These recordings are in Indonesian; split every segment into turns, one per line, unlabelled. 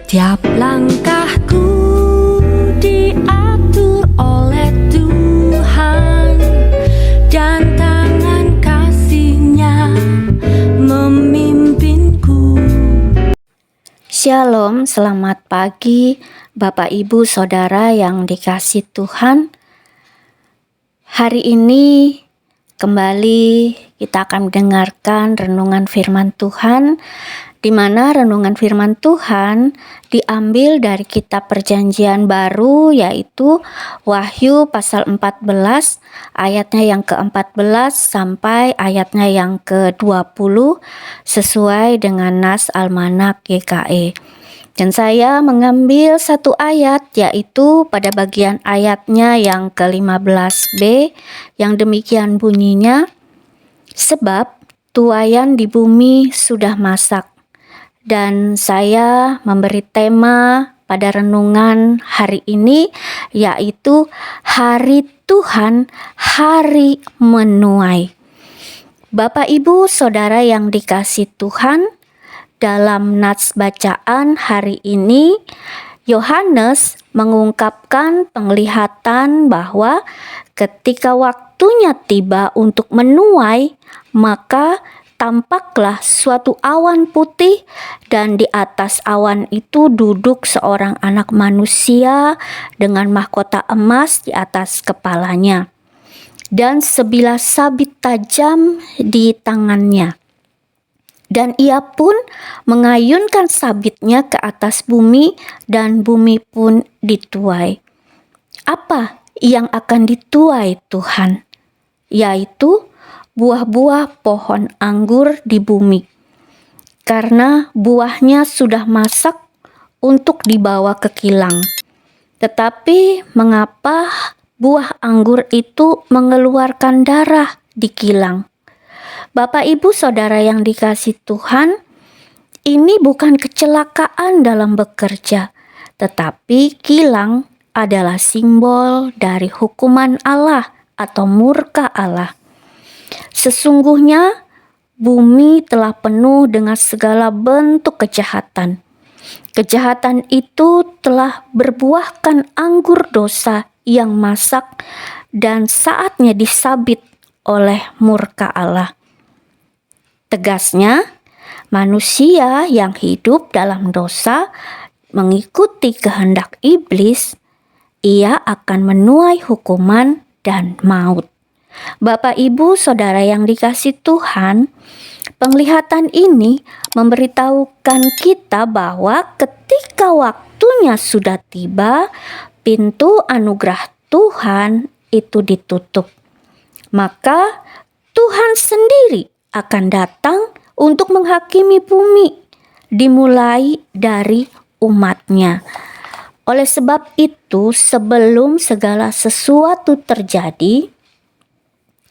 Tiap langkahku diatur oleh Tuhan, dan tangan kasih-Nya memimpinku.
Shalom, selamat pagi Bapak Ibu Saudara yang dikasihi Tuhan. Hari ini kembali kita akan mendengarkan renungan firman Tuhan, di mana renungan firman Tuhan diambil dari kitab Perjanjian Baru, yaitu Wahyu pasal 14 ayatnya yang ke-14 sampai ayatnya yang ke-20 sesuai dengan nas Almanak GKE. Dan saya mengambil satu ayat, yaitu pada bagian ayatnya yang ke-15b, yang demikian bunyinya, "Sebab tuaian di bumi sudah masak." Dan saya memberi tema pada renungan hari ini, yaitu Hari Tuhan, Hari Menuai. Bapak Ibu Saudara yang dikasihi Tuhan, dalam nats bacaan hari ini, Yohanes mengungkapkan penglihatan bahwa ketika waktunya tiba untuk menuai, maka tampaklah suatu awan putih, dan di atas awan itu duduk seorang anak manusia dengan mahkota emas di atas kepalanya, dan sebilah sabit tajam di tangannya. Dan ia pun mengayunkan sabitnya ke atas bumi, dan bumi pun dituai. Apa yang akan dituai Tuhan? Yaitu buah-buah pohon anggur di bumi, karena buahnya sudah masak untuk dibawa ke kilang. Tetapi mengapa buah anggur itu mengeluarkan darah di kilang? Bapak Ibu Saudara yang dikasihi Tuhan, ini bukan kecelakaan dalam bekerja, tetapi kilang adalah simbol dari hukuman Allah atau murka Allah. Sesungguhnya bumi telah penuh dengan segala bentuk kejahatan. Kejahatan itu telah berbuahkan anggur dosa yang masak dan saatnya disabit oleh murka Allah. Tegasnya, manusia yang hidup dalam dosa mengikuti kehendak iblis, ia akan menuai hukuman dan maut. Bapak Ibu Saudara yang dikasihi Tuhan, penglihatan ini memberitahukan kita bahwa ketika waktunya sudah tiba, pintu anugerah Tuhan itu ditutup. Maka Tuhan sendiri akan datang untuk menghakimi bumi, dimulai dari umat-Nya. Oleh sebab itu, sebelum segala sesuatu terjadi,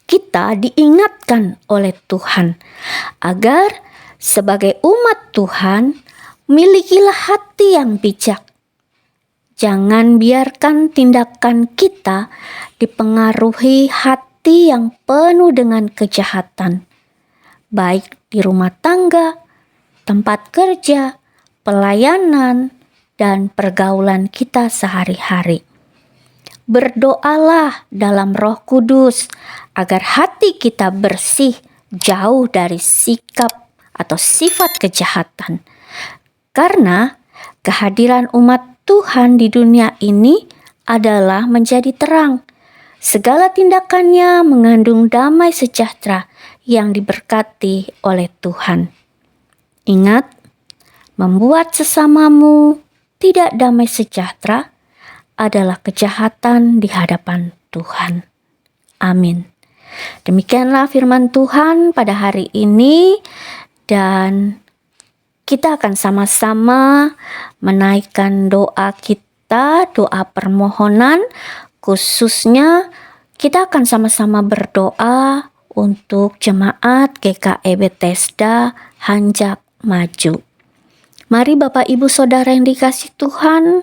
kita diingatkan oleh Tuhan agar sebagai umat Tuhan milikilah hati yang bijak. Jangan biarkan tindakan kita dipengaruhi hati yang penuh dengan kejahatan, baik di rumah tangga, tempat kerja, pelayanan, dan pergaulan kita sehari-hari. Berdoalah dalam Roh Kudus agar hati kita bersih, jauh dari sikap atau sifat kejahatan. Karena kehadiran umat Tuhan di dunia ini adalah menjadi terang. Segala tindakannya mengandung damai sejahtera yang diberkati oleh Tuhan. Ingat, membuat sesamamu tidak damai sejahtera adalah kejahatan di hadapan Tuhan. Amin. Demikianlah firman Tuhan pada hari ini, dan kita akan sama-sama menaikkan doa kita, doa permohonan. Khususnya kita akan sama-sama berdoa untuk jemaat GKE Bethesda Hanjak Maju. Mari Bapak Ibu Saudara yang dikasihi Tuhan,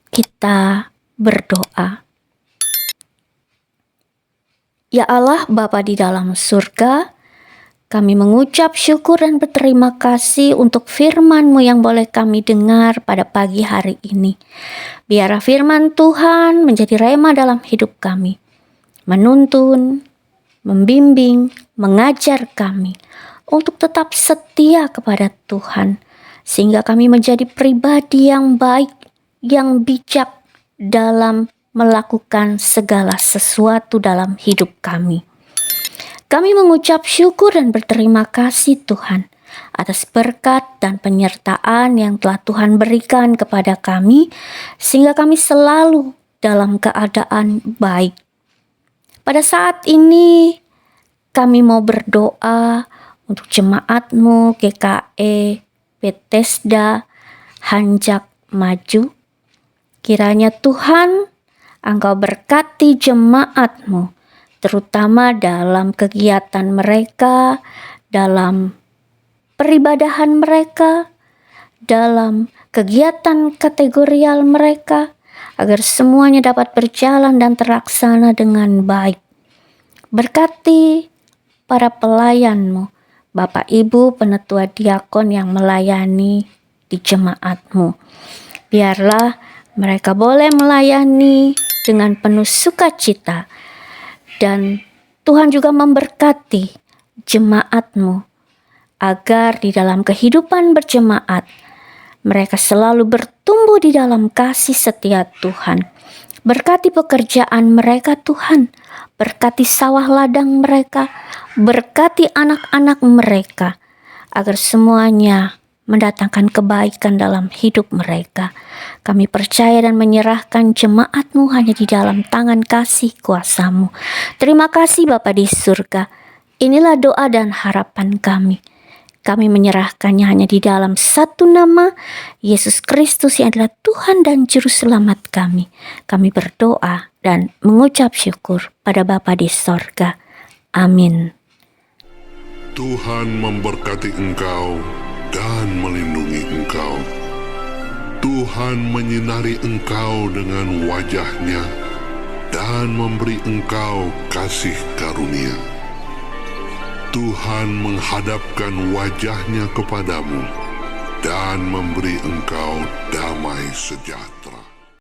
kita berdoa. Ya Allah Bapa di dalam surga, Kami mengucap syukur dan berterima kasih untuk firman-Mu yang boleh kami dengar pada pagi hari ini. Biarlah firman Tuhan menjadi rema dalam hidup kami, menuntun, membimbing, mengajar kami untuk tetap setia kepada Tuhan, sehingga kami menjadi pribadi yang baik, yang bijak dalam melakukan segala sesuatu dalam hidup kami. Kami mengucap syukur dan berterima kasih Tuhan atas berkat dan penyertaan yang telah Tuhan berikan kepada kami, sehingga kami selalu dalam keadaan baik. Pada saat ini kami mau berdoa untuk jemaat-Mu GKE Bethesda Hanjak Maju. Kiranya Tuhan, Engkau berkati jemaat-Mu, terutama dalam kegiatan mereka, dalam peribadahan mereka, dalam kegiatan kategorial mereka, agar semuanya dapat berjalan dan terlaksana dengan baik. Berkati para pelayan-Mu, Bapak Ibu penetua diakon yang melayani di jemaat-Mu. Biarlah mereka boleh melayani dengan penuh sukacita, dan Tuhan juga memberkati jemaat-Mu agar di dalam kehidupan berjemaat mereka selalu bertumbuh di dalam kasih setia Tuhan. Berkati pekerjaan mereka Tuhan, berkati sawah ladang mereka, berkati anak-anak mereka, agar semuanya mendatangkan kebaikan dalam hidup mereka. Kami percaya dan menyerahkan jemaat-Mu hanya di dalam tangan kasih kuasa-Mu. Terima kasih Bapa di surga. Inilah doa dan harapan kami. Kami menyerahkannya hanya di dalam satu nama, Yesus Kristus yang adalah Tuhan dan Juru Selamat kami. Kami berdoa dan mengucap syukur pada Bapa di sorga. Amin.
Tuhan memberkati engkau dan melindungi engkau. Tuhan menyinari engkau dengan wajah-Nya dan memberi engkau kasih karunia. Tuhan menghadapkan wajah-Nya kepadamu dan memberi engkau damai sejahtera.